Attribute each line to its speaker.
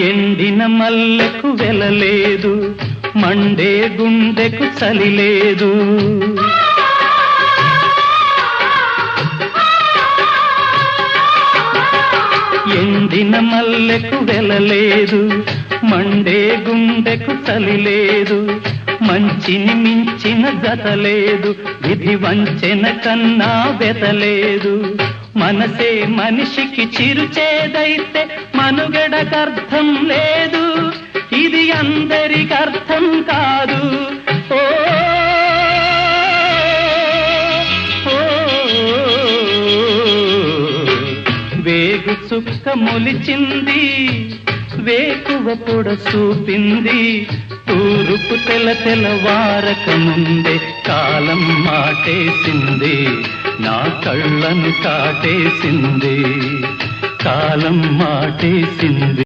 Speaker 1: ఎండిన మల్లెకు వెలలేదు, మండే గుండెకు చలి లేదు. ఎండిన మల్లెకు వెలలేదు, మండే గుండెకు చలి లేదు. మంచిని మించిన జత లేదు, విధి వంచెన కన్నా వెతలేదు. మనసే మనిషికి చిరుచేదైతే మనుగడకర్థం లేదు, ఇది అందరికి అర్థం కాదు. ఓ వేగు చుక్క మొలిచింది, వేకువ పొడ చూపింది. తూరుపు తెల్లవారక ముందే కాలం మాటేసింది, నా కళ్ళను కాటేసింది. కాలం మాటేసింది.